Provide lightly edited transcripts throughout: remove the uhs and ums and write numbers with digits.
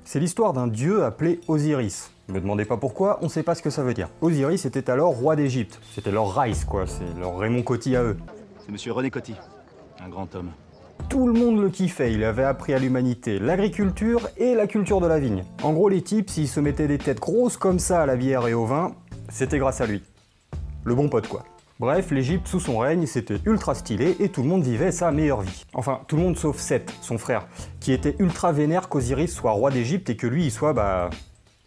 C'est l'histoire d'un dieu appelé Osiris. Ne me demandez pas pourquoi, on sait pas ce que ça veut dire. Osiris était alors roi d'Égypte. C'était leur Rice, quoi, c'est leur Raymond Coty à eux. C'est monsieur René Coty, un grand homme. Tout le monde le kiffait, il avait appris à l'humanité l'agriculture et la culture de la vigne. En gros, les types, s'ils se mettaient des têtes grosses comme ça à la bière et au vin, c'était grâce à lui. Le bon pote, quoi. Bref, l'Égypte sous son règne, c'était ultra stylé et tout le monde vivait sa meilleure vie. Enfin, tout le monde sauf Seth, son frère, qui était ultra vénère qu'Osiris soit roi d'Égypte et que lui, il soit,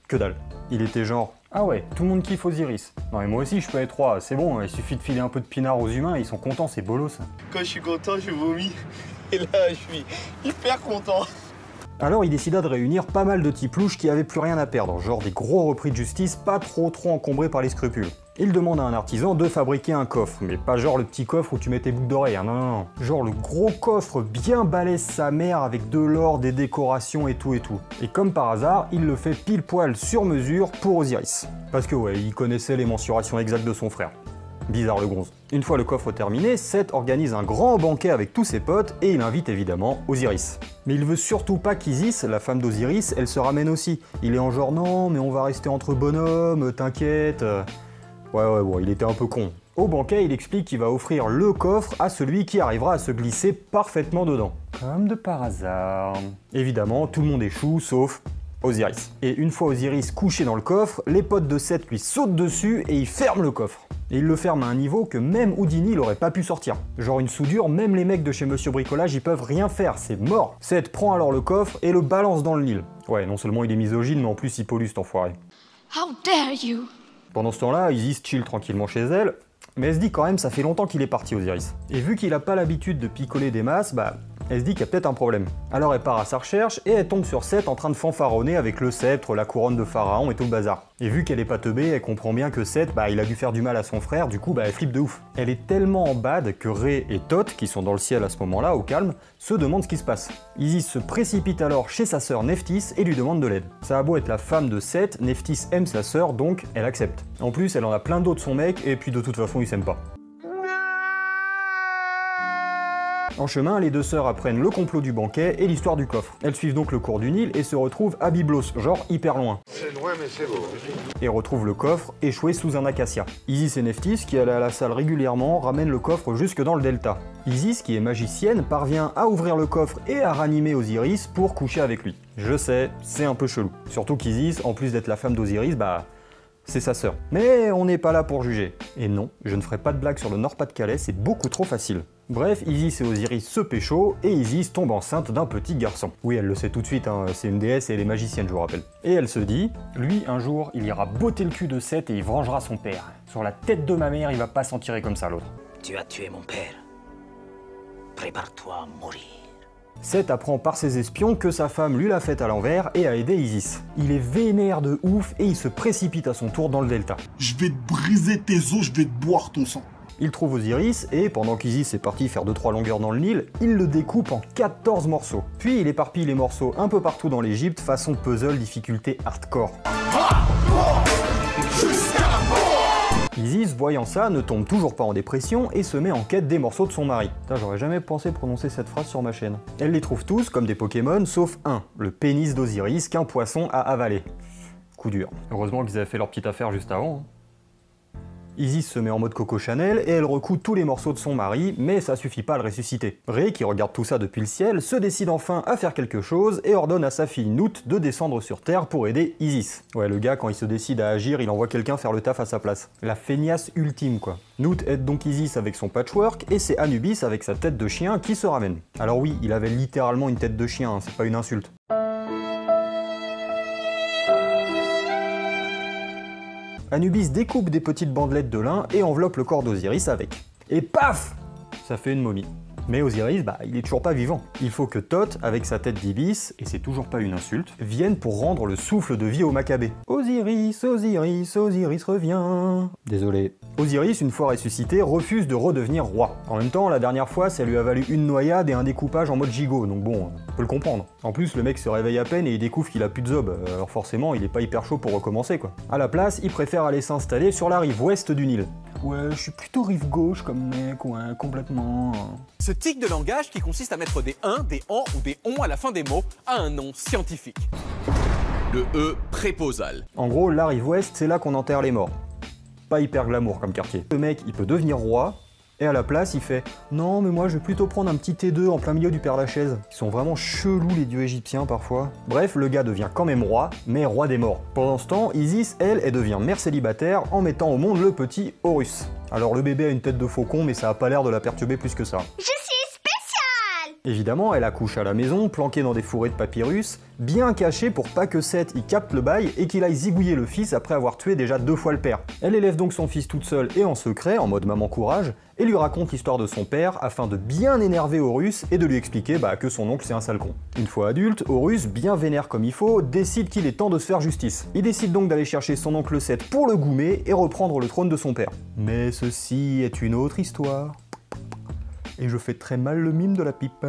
que dalle. Il était genre, ah ouais, tout le monde kiffe Osiris. Non mais moi aussi je peux être roi, c'est bon, il suffit de filer un peu de pinard aux humains, ils sont contents, c'est bolos. Quand je suis content, je vomis. Et là, je suis hyper content. Alors il décida de réunir pas mal de types louches qui avaient plus rien à perdre, genre des gros repris de justice pas trop encombrés par les scrupules. Il demande à un artisan de fabriquer un coffre, mais pas genre le petit coffre où tu mets tes boucles d'oreilles, hein, non. Genre le gros coffre bien balèze sa mère avec de l'or, des décorations et tout. Et comme par hasard, il le fait pile poil sur mesure pour Osiris. Parce que ouais, il connaissait les mensurations exactes de son frère. Bizarre le gonze. Une fois le coffre terminé, Seth organise un grand banquet avec tous ses potes et il invite évidemment Osiris. Mais il veut surtout pas qu'Isis, la femme d'Osiris, elle se ramène aussi. Il est en genre non, mais on va rester entre bonhommes, t'inquiète. Ouais, bon, il était un peu con. Au banquet, il explique qu'il va offrir le coffre à celui qui arrivera à se glisser parfaitement dedans. Comme de par hasard. Évidemment, tout le monde échoue, sauf Osiris. Et une fois Osiris couché dans le coffre, les potes de Seth lui sautent dessus et ils ferment le coffre. Et il le ferme à un niveau que même Houdini il aurait pas pu sortir. Genre une soudure, même les mecs de chez Monsieur Bricolage ils peuvent rien faire, c'est mort. Seth prend alors le coffre et le balance dans le Nil. Ouais, non seulement il est misogyne, mais en plus il pollue cet enfoiré. How dare you? Pendant ce temps-là, Isis chill tranquillement chez elle, mais elle se dit quand même ça fait longtemps qu'il est parti Osiris. Et vu qu'il a pas l'habitude de picoler des masses, elle se dit qu'il y a peut-être un problème. Alors elle part à sa recherche et elle tombe sur Seth en train de fanfaronner avec le sceptre, la couronne de pharaon et tout le bazar. Et vu qu'elle est pas teubée, elle comprend bien que Seth, il a dû faire du mal à son frère, du coup elle flippe de ouf. Elle est tellement en bad que Ré et Thoth, qui sont dans le ciel à ce moment-là, au calme, se demandent ce qui se passe. Isis se précipite alors chez sa sœur Nephthys et lui demande de l'aide. Ça a beau être la femme de Seth, Nephthys aime sa sœur, donc elle accepte. En plus, elle en a plein d'autres son mec, et puis de toute façon ils s'aiment pas. En chemin, les deux sœurs apprennent le complot du banquet et l'histoire du coffre. Elles suivent donc le cours du Nil et se retrouvent à Byblos, genre hyper loin. C'est loin, mais c'est beau. Et retrouvent le coffre échoué sous un acacia. Isis et Nephthys, qui allaient à la salle régulièrement, ramènent le coffre jusque dans le delta. Isis, qui est magicienne, parvient à ouvrir le coffre et à ranimer Osiris pour coucher avec lui. Je sais, c'est un peu chelou. Surtout qu'Isis, en plus d'être la femme d'Osiris, c'est sa sœur. Mais on n'est pas là pour juger. Et non, je ne ferai pas de blague sur le Nord-Pas-de-Calais, c'est beaucoup trop facile. Bref, Isis et Osiris se pécho, et Isis tombe enceinte d'un petit garçon. Oui, elle le sait tout de suite, hein, c'est une déesse et elle est magicienne, je vous rappelle. Et elle se dit, lui, un jour, il ira botter le cul de Seth et il vengera son père. Sur la tête de ma mère, il va pas s'en tirer comme ça, l'autre. Tu as tué mon père. Prépare-toi à mourir. Seth apprend par ses espions que sa femme lui l'a faite à l'envers et a aidé Isis. Il est vénère de ouf et il se précipite à son tour dans le delta. Je vais te briser tes os, je vais te boire ton sang. Il trouve Osiris et, pendant qu'Isis est parti faire 2-3 longueurs dans le Nil, il le découpe en 14 morceaux. Puis il éparpille les morceaux un peu partout dans l'Égypte, façon puzzle difficulté hardcore. Isis, voyant ça, ne tombe toujours pas en dépression et se met en quête des morceaux de son mari. Putain, j'aurais jamais pensé prononcer cette phrase sur ma chaîne. Elle les trouve tous comme des Pokémon, sauf un, le pénis d'Osiris qu'un poisson a avalé. Coup dur. Heureusement qu'ils avaient fait leur petite affaire juste avant. Isis se met en mode Coco Chanel et elle recoue tous les morceaux de son mari, mais ça suffit pas à le ressusciter. Ré, qui regarde tout ça depuis le ciel, se décide enfin à faire quelque chose et ordonne à sa fille Nout de descendre sur Terre pour aider Isis. Ouais, le gars, quand il se décide à agir, il envoie quelqu'un faire le taf à sa place. La feignasse ultime, quoi. Nout aide donc Isis avec son patchwork et c'est Anubis avec sa tête de chien qui se ramène. Alors oui, il avait littéralement une tête de chien, hein, c'est pas une insulte. Anubis découpe des petites bandelettes de lin et enveloppe le corps d'Osiris avec. Et paf! Ça fait une momie. Mais Osiris, il est toujours pas vivant. Il faut que Thoth, avec sa tête d'ibis, et c'est toujours pas une insulte, vienne pour rendre le souffle de vie aux Maccabées. Osiris, Osiris, Osiris revient. Désolé. Osiris, une fois ressuscité, refuse de redevenir roi. En même temps, la dernière fois, ça lui a valu une noyade et un découpage en mode gigot, donc bon, on peut le comprendre. En plus, le mec se réveille à peine et il découvre qu'il a plus de zob, alors forcément, il est pas hyper chaud pour recommencer, quoi. À la place, il préfère aller s'installer sur la rive ouest du Nil. Ouais, je suis plutôt rive gauche comme mec, ouais, complètement. Ce tic de langage qui consiste à mettre des 1, des en ou des on à la fin des mots a un nom scientifique. Le E préposal. En gros, la rive ouest, c'est là qu'on enterre les morts. Pas hyper glamour comme quartier. Le mec, il peut devenir roi, et à la place, il fait « Non, mais moi, je vais plutôt prendre un petit T2 en plein milieu du Père-Lachaise. » Ils sont vraiment chelous, les dieux égyptiens, parfois. Bref, le gars devient quand même roi, mais roi des morts. Pendant ce temps, Isis, elle devient mère célibataire en mettant au monde le petit Horus. Alors le bébé a une tête de faucon, mais ça a pas l'air de la perturber plus que ça. Je suis spéciale! Évidemment, elle accouche à la maison, planquée dans des fourrés de papyrus, bien cachée pour pas que Seth y capte le bail et qu'il aille zigouiller le fils après avoir tué déjà 2 fois le père. Elle élève donc son fils toute seule et en secret, en mode maman courage, et lui raconte l'histoire de son père afin de bien énerver Horus et de lui expliquer que son oncle c'est un sale con. Une fois adulte, Horus, bien vénère comme il faut, décide qu'il est temps de se faire justice. Il décide donc d'aller chercher son oncle Seth pour le goumer et reprendre le trône de son père. Mais ceci est une autre histoire. Et je fais très mal le mime de la pipe.